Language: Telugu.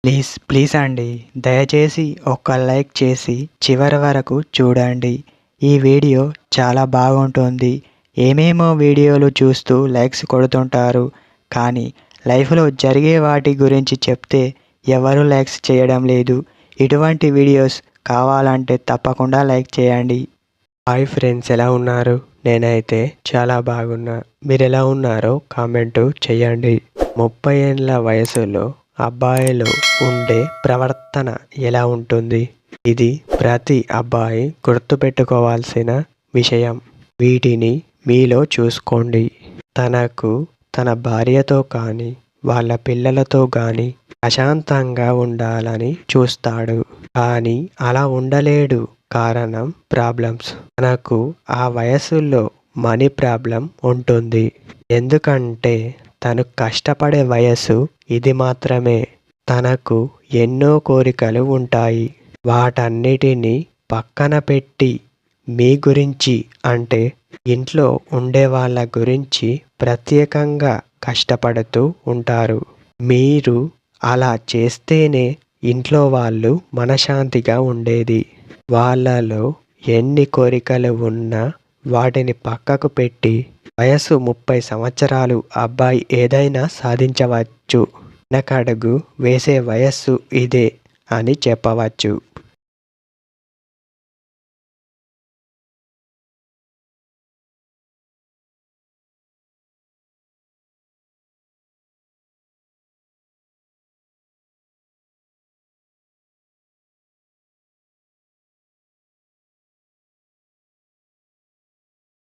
ప్లీజ్ ప్లీజ్ అండి, దయచేసి ఒక్క లైక్ చేసి చివరి వరకు చూడండి. ఈ వీడియో చాలా బాగుంటుంది. ఏమేమో వీడియోలు చూస్తూ లైక్స్ కొడుతుంటారు, కానీ లైఫ్లో జరిగే వాటి గురించి చెప్తే ఎవరు లైక్స్ చేయడం లేదు. ఇటువంటి వీడియోస్ కావాలంటే తప్పకుండా లైక్ చేయండి. హాయ్ ఫ్రెండ్స్, ఎలా ఉన్నారు? నేనైతే చాలా బాగున్నా. మీరు ఎలా ఉన్నారో కామెంటు చేయండి. 30 ఏళ్ళ వయసులో అబ్బాయిలు ఉండే ప్రవర్తన ఎలా ఉంటుంది? ఇది ప్రతి అబ్బాయి గుర్తుపెట్టుకోవాల్సిన విషయం. వీటిని మీలో చూసుకోండి. తనకు తన భార్యతో కానీ వాళ్ళ పిల్లలతో కానీ ప్రశాంతంగా ఉండాలని చూస్తాడు, కానీ అలా ఉండలేడు. కారణం ప్రాబ్లమ్స్. తనకు ఆ వయసులో మనీ ప్రాబ్లం ఉంటుంది. ఎందుకంటే తను కష్టపడే వయసు ఇది మాత్రమే. తనకు ఎన్నో కోరికలు ఉంటాయి. వాటన్నిటినీ పక్కన పెట్టి మీ గురించి, అంటే ఇంట్లో ఉండే వాళ్ళ గురించి ప్రత్యేకంగా కష్టపడుతూ ఉంటారు. మీరు అలా చేస్తేనే ఇంట్లో వాళ్ళు మనశ్శాంతిగా ఉండేది. వాళ్ళలో ఎన్ని కోరికలు ఉన్నా వాటిని పక్కకు పెట్టి వయసు 30 సంవత్సరాలు అబ్బాయి ఏదైనా సాధించవచ్చు, వెనకడుగు వేసే వయస్సు ఇదే అని చెప్పవచ్చు.